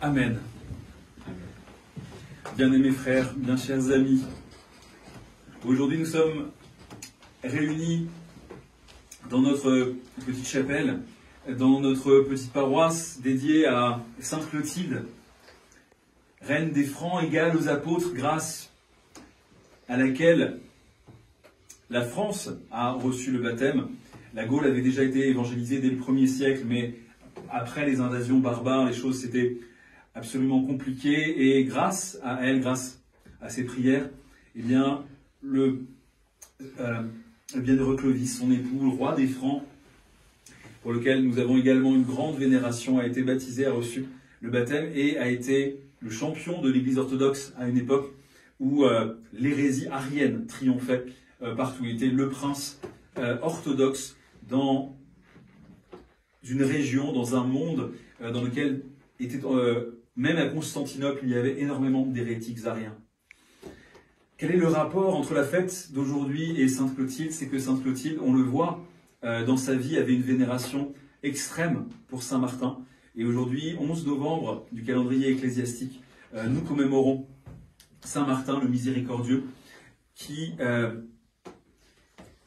Amen. Bien-aimés frères, bien chers amis, aujourd'hui nous sommes réunis dans notre petite chapelle, dans notre petite paroisse dédiée à Sainte Clotilde, reine des Francs, égale aux apôtres, grâce à laquelle la France a reçu le baptême. La Gaule avait déjà été évangélisée dès le 1er siècle, mais après les invasions barbares, les choses s'étaient absolument compliquées. Et grâce à elle, grâce à ses prières, eh bien, le bienheureux Clovis, son époux, le roi des Francs, pour lequel nous avons également une grande vénération, a été baptisé, a reçu le baptême et a été le champion de l'Église orthodoxe à une époque où l'hérésie arienne triomphait partout. Il était le prince orthodoxe dans une région, dans un monde dans lequel même à Constantinople, il y avait énormément d'hérétiques ariens. Quel est le rapport entre la fête d'aujourd'hui et Sainte Clotilde? C'est que Sainte Clotilde, on le voit, dans sa vie, avait une vénération extrême pour Saint Martin. Et aujourd'hui, 11 novembre du calendrier ecclésiastique, nous commémorons Saint Martin, le miséricordieux, qui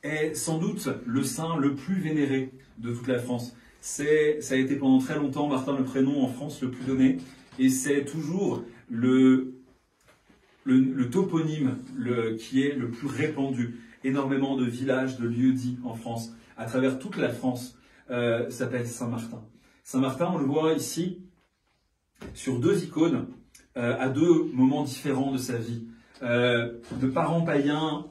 est sans doute le saint le plus vénéré de toute la France. Ça a été pendant très longtemps, Martin, le prénom en France le plus donné, et c'est toujours le toponyme qui est le plus répandu. Énormément de villages, de lieux-dits en France, à travers toute la France, s'appelle Saint-Martin. Saint-Martin, on le voit ici, sur deux icônes, à deux moments différents de sa vie. De parents païens,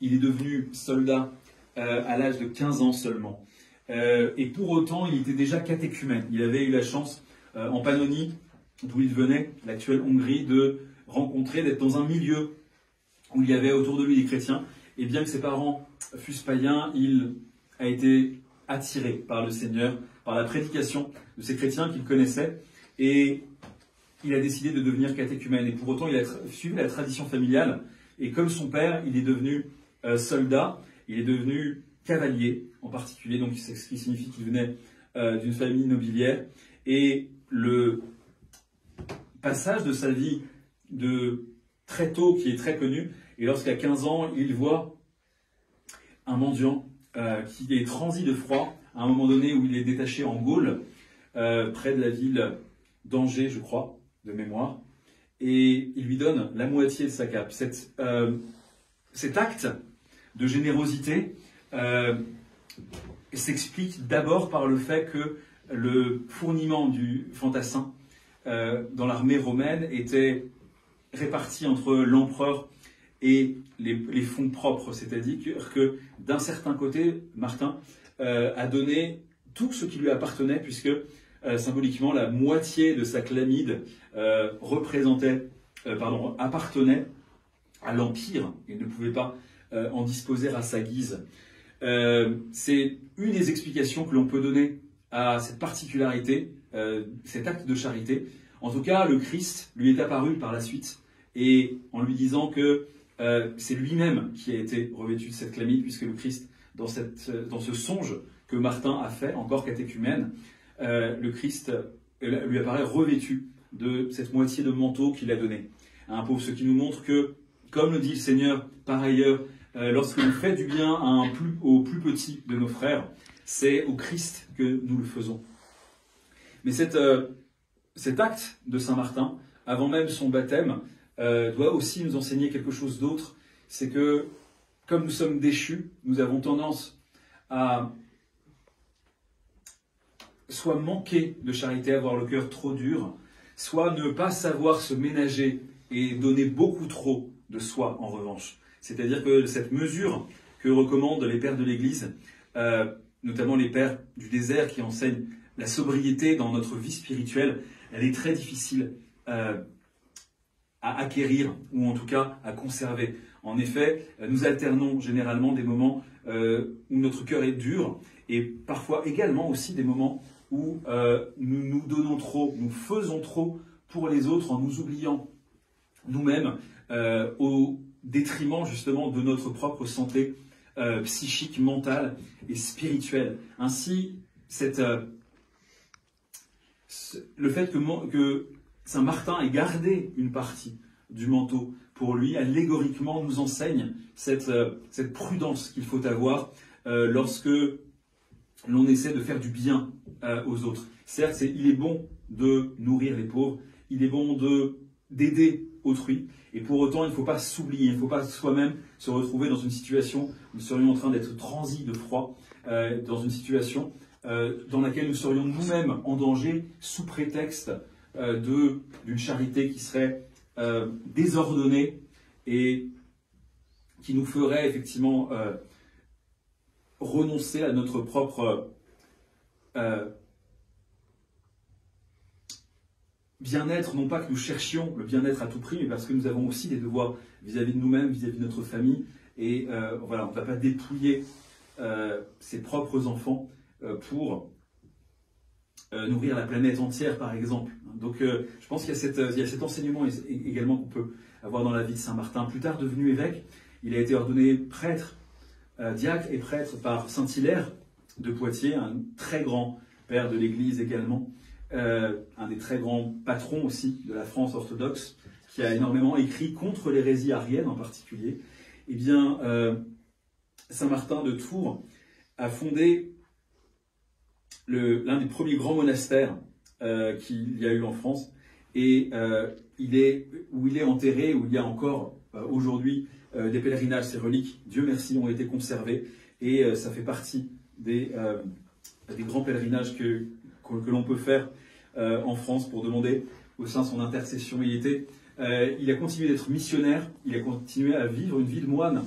il est devenu soldat à l'âge de 15 ans seulement. Et pour autant, il était déjà catéchumène. Il avait eu la chance, en Pannonie, d'où il venait, l'actuelle Hongrie, de rencontrer, d'être dans un milieu où il y avait autour de lui des chrétiens. Et bien que ses parents fussent païens, il a été attiré par le Seigneur, par la prédication de ces chrétiens qu'il connaissait. Et il a décidé de devenir catéchumène. Et pour autant, il a suivi la tradition familiale. Et comme son père, il est devenu soldat, il est devenu cavalier en particulier, donc c'est ce qui signifie qu'il venait d'une famille nobiliaire. Et le passage de sa vie de très tôt, qui est très connu, et lorsqu'à 15 ans, il voit un mendiant qui est transi de froid, à un moment donné où il est détaché en Gaule, près de la ville d'Angers, je crois, de mémoire, et il lui donne la moitié de sa cape. Cet acte de générosité s'explique d'abord par le fait que le fourniment du fantassin dans l'armée romaine était réparti entre l'empereur et les fonds propres, c'est-à-dire que d'un certain côté, Martin a donné tout ce qui lui appartenait, puisque symboliquement la moitié de sa chlamyde appartenait à l'Empire et ne pouvait pas en disposer à sa guise. C'est une des explications que l'on peut donner à cette particularité, cet acte de charité. En tout cas, le Christ lui est apparu par la suite, et en lui disant que c'est lui-même qui a été revêtu de cette chlamyde, puisque le Christ, dans ce songe que Martin a fait, encore catéchumène, le Christ lui apparaît revêtu de cette moitié de manteau qu'il a donné à un pauvre, ce qui nous montre que, comme le dit le Seigneur par ailleurs, lorsque l'on fait du bien au plus petit de nos frères, c'est au Christ que nous le faisons. Mais cet acte de Saint Martin, avant même son baptême, doit aussi nous enseigner quelque chose d'autre. C'est que, comme nous sommes déchus, nous avons tendance à soit manquer de charité, avoir le cœur trop dur, soit ne pas savoir se ménager et donner beaucoup trop de soi en revanche. C'est-à-dire que cette mesure que recommandent les pères de l'Église, notamment les pères du désert qui enseignent la sobriété dans notre vie spirituelle, elle est très difficile à acquérir, ou en tout cas à conserver. En effet, nous alternons généralement des moments où notre cœur est dur, et parfois également aussi des moments où nous nous donnons trop, nous faisons trop pour les autres en nous oubliant nous-mêmes, au détriment justement de notre propre santé psychique, mentale et spirituelle. Ainsi, le fait que Saint Martin ait gardé une partie du manteau pour lui, allégoriquement, nous enseigne cette prudence qu'il faut avoir lorsque l'on essaie de faire du bien aux autres. Certes, il est bon de nourrir les pauvres, il est bon d'aider autrui, et pour autant, il ne faut pas s'oublier, il ne faut pas soi-même se retrouver dans une situation où nous serions en train d'être transis de froid, dans une situation dans laquelle nous serions nous-mêmes en danger sous prétexte d'une charité qui serait désordonnée et qui nous ferait effectivement renoncer à notre propre bien-être, non pas que nous cherchions le bien-être à tout prix, mais parce que nous avons aussi des devoirs vis-à-vis de nous-mêmes, vis-à-vis de notre famille, et voilà, on ne va pas dépouiller ses propres enfants pour nourrir la planète entière, par exemple. Donc, je pense qu'il y a cet enseignement également qu'on peut avoir dans la vie de Saint Martin. Plus tard devenu évêque, il a été ordonné prêtre, diacre et prêtre par Saint Hilaire de Poitiers, un très grand père de l'Église également, un des très grands patrons aussi de la France orthodoxe, qui a énormément écrit contre l'hérésie arienne en particulier. Eh bien, Saint Martin de Tours a fondé l'un des premiers grands monastères qu'il y a eu en France, et où il est enterré, où il y a encore aujourd'hui des pèlerinages, ses reliques, Dieu merci, ont été conservées, et ça fait partie des grands pèlerinages que l'on peut faire en France pour demander au saint son intercession. Il a continué d'être missionnaire, il a continué à vivre une vie de moine,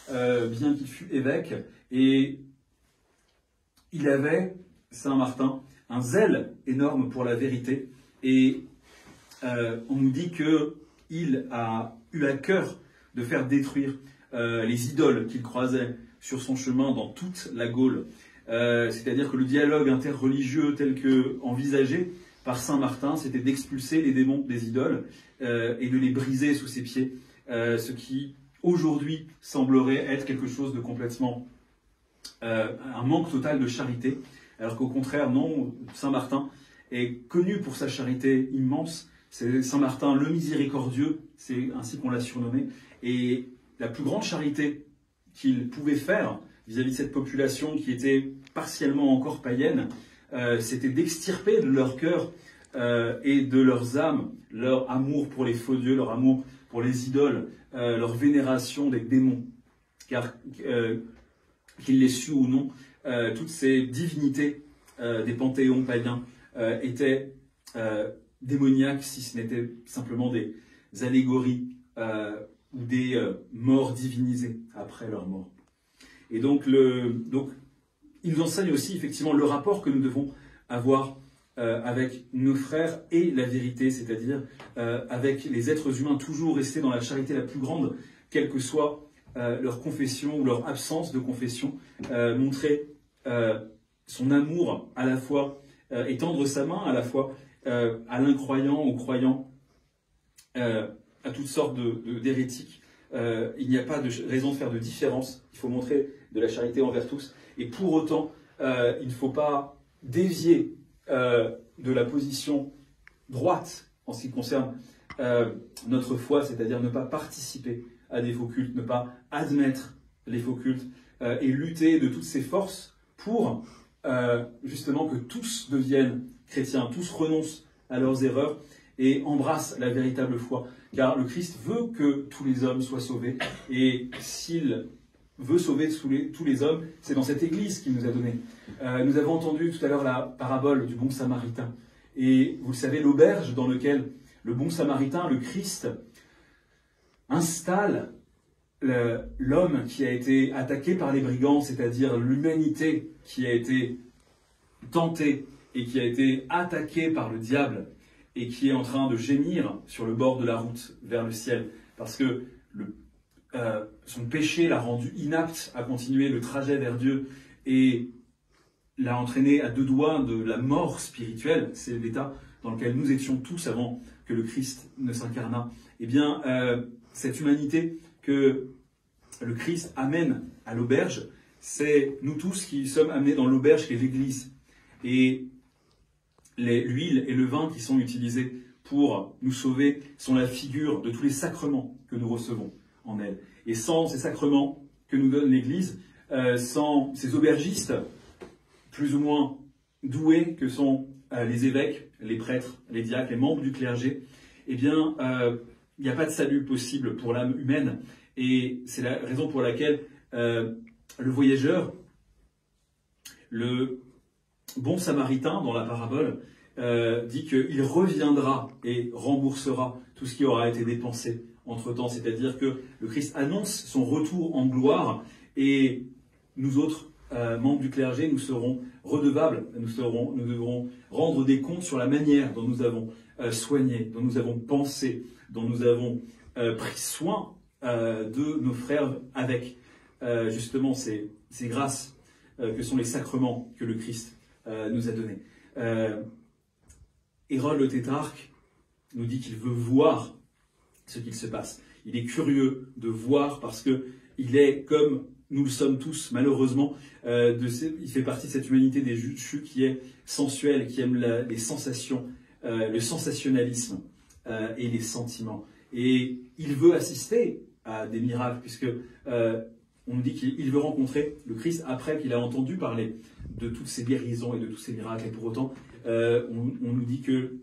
bien qu'il fût évêque, et il avait, Saint Martin, un zèle énorme pour la vérité, et on nous dit qu'il a eu à cœur de faire détruire les idoles qu'il croisait sur son chemin dans toute la Gaule. C'est-à-dire que le dialogue interreligieux tel que envisagé par Saint Martin, c'était d'expulser les démons des idoles et de les briser sous ses pieds, ce qui aujourd'hui semblerait être quelque chose de complètement un manque total de charité, alors qu'au contraire, non, Saint Martin est connu pour sa charité immense. C'est Saint Martin le miséricordieux, c'est ainsi qu'on l'a surnommé, et la plus grande charité qu'il pouvait faire vis-à-vis de cette population qui était partiellement encore païenne, c'était d'extirper de leur cœur et de leurs âmes leur amour pour les faux dieux, leur amour pour les idoles, leur vénération des démons, car qu'ils les suent ou non, toutes ces divinités des panthéons païens étaient démoniaques, si ce n'était simplement des allégories ou des morts divinisées après leur mort. Et donc, il nous enseigne aussi effectivement le rapport que nous devons avoir avec nos frères et la vérité, c'est-à-dire avec les êtres humains, toujours rester dans la charité la plus grande, quelle que soit leur confession ou leur absence de confession, montrer son amour à la fois, étendre sa main à la fois à l'incroyant, aux croyants, à toutes sortes d'hérétiques. Il n'y a pas de raison de faire de différence, il faut montrer de la charité envers tous, et pour autant, il ne faut pas dévier de la position droite en ce qui concerne notre foi, c'est-à-dire ne pas participer à des faux cultes, ne pas admettre les faux cultes, et lutter de toutes ses forces pour justement que tous deviennent chrétiens, tous renoncent à leurs erreurs et embrassent la véritable foi. Car le Christ veut que tous les hommes soient sauvés, et s'il veut sauver tous les hommes, c'est dans cette Église qu'il nous a donné. Nous avons entendu tout à l'heure la parabole du bon Samaritain. Et vous le savez, l'auberge dans laquelle le bon Samaritain, le Christ, installe l'homme qui a été attaqué par les brigands, c'est-à-dire l'humanité qui a été tentée et qui a été attaquée par le diable et qui est en train de gémir sur le bord de la route vers le ciel, parce que son péché l'a rendu inapte à continuer le trajet vers Dieu et l'a entraîné à deux doigts de la mort spirituelle. C'est l'état dans lequel nous étions tous avant que le Christ ne s'incarnât. Eh bien, cette humanité que le Christ amène à l'auberge, c'est nous tous qui sommes amenés dans l'auberge qui est l'Église. Et l'huile et le vin qui sont utilisés pour nous sauver sont la figure de tous les sacrements que nous recevons en elle. Et sans ces sacrements que nous donne l'Église, sans ces aubergistes plus ou moins doués que sont les évêques, les prêtres, les diacres, les membres du clergé, eh bien, il n'y a pas de salut possible pour l'âme humaine. Et c'est la raison pour laquelle le voyageur, le bon samaritain dans la parabole, dit qu'il reviendra et remboursera tout ce qui aura été dépensé entre-temps. C'est-à-dire que le Christ annonce son retour en gloire et nous autres, membres du clergé, nous serons redevables, nous devrons rendre des comptes sur la manière dont nous avons soigné, dont nous avons pensé, dont nous avons pris soin de nos frères avec justement ces grâces que sont les sacrements que le Christ nous a donnés. Hérode le tétrarque nous dit qu'il veut voir ce qu'il se passe. Il est curieux de voir parce qu'il est comme nous le sommes tous, malheureusement. Il fait partie de cette humanité des Juchus qui est sensuelle, qui aime les sensations, le sensationnalisme et les sentiments. Et il veut assister à des miracles, puisque on nous dit qu'il veut rencontrer le Christ après qu'il a entendu parler de toutes ces guérisons et de tous ces miracles. Et pour autant, on nous dit que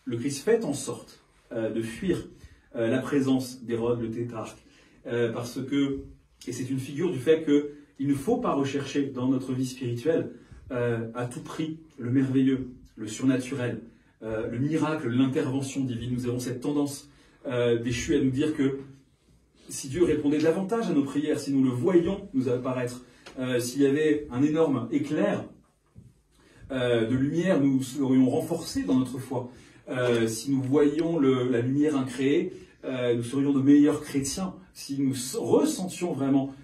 le Christ fait en sorte de fuir la présence d'Hérode le tétrarque, parce que, et c'est une figure du fait qu'il ne faut pas rechercher dans notre vie spirituelle à tout prix le merveilleux, le surnaturel, le miracle, l'intervention divine. Nous avons cette tendance déchue à nous dire que si Dieu répondait davantage à nos prières, si nous le voyions nous apparaître, s'il y avait un énorme éclair de lumière, nous serions renforcés dans notre foi. Si nous voyions la lumière incréée, nous serions de meilleurs chrétiens. Si nous ressentions vraiment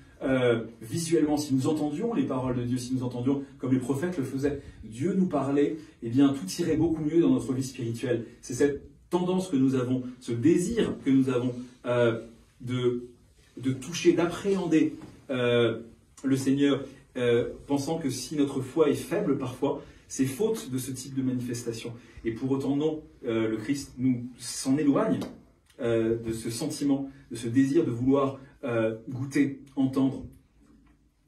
visuellement, si nous entendions les paroles de Dieu, si nous entendions comme les prophètes le faisaient, Dieu nous parlait, eh bien tout irait beaucoup mieux dans notre vie spirituelle. C'est cette tendance que nous avons, ce désir que nous avons de toucher, d'appréhender le Seigneur, pensant que si notre foi est faible parfois, c'est faute de ce type de manifestation. Et pour autant non, le Christ nous s'en éloigne de ce sentiment, de ce désir de vouloir goûter, entendre,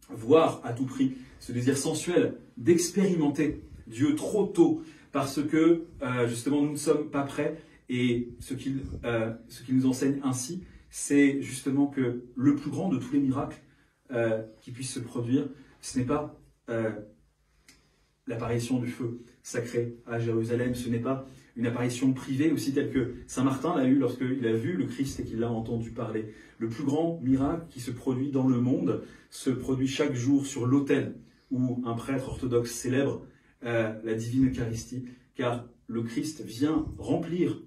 voir à tout prix, ce désir sensuel d'expérimenter Dieu trop tôt, parce que justement nous ne sommes pas prêts. Et ce qu'il nous enseigne ainsi, c'est justement que le plus grand de tous les miracles qui puissent se produire, ce n'est pas l'apparition du feu sacré à Jérusalem, ce n'est pas une apparition privée aussi telle que Saint Martin l'a eu lorsqu'il a vu le Christ et qu'il l'a entendu parler. Le plus grand miracle qui se produit dans le monde se produit chaque jour sur l'autel où un prêtre orthodoxe célèbre la divine Eucharistie, car le Christ vient remplir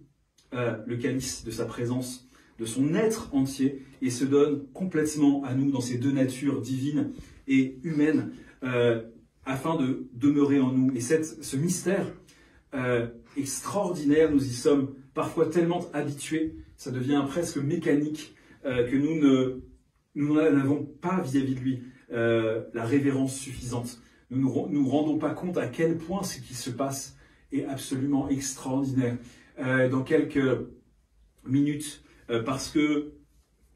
le calice de sa présence, de son être entier, et se donne complètement à nous dans ces deux natures divines et humaines, afin de demeurer en nous. Et ce mystère extraordinaire, nous y sommes parfois tellement habitués, ça devient presque mécanique, que nous n'avons pas vis-à-vis de lui la révérence suffisante. Nous ne nous rendons pas compte à quel point ce qui se passe est absolument extraordinaire. Dans quelques minutes, parce que,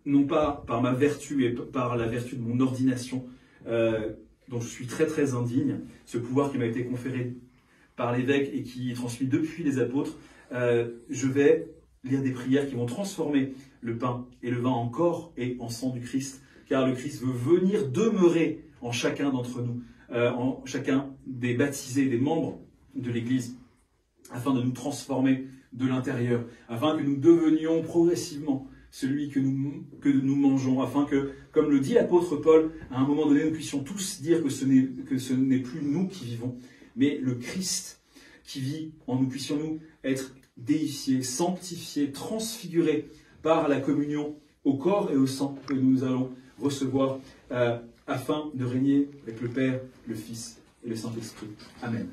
non pas par ma vertu, mais par la vertu de mon ordination, dont je suis très très indigne, ce pouvoir qui m'a été conféré par l'évêque et qui est transmis depuis les apôtres, je vais lire des prières qui vont transformer le pain et le vin en corps et en sang du Christ, car le Christ veut venir demeurer en chacun d'entre nous, en chacun des baptisés, des membres de l'Église, afin de nous transformer de l'intérieur, afin que nous devenions progressivement celui que nous mangeons, afin que, comme le dit l'apôtre Paul, à un moment donné, nous puissions tous dire que ce n'est plus nous qui vivons, mais le Christ qui vit en nous, puissions-nous être déifiés, sanctifiés, transfigurés par la communion au corps et au sang que nous allons recevoir, afin de régner avec le Père, le Fils et le Saint-Esprit. Amen.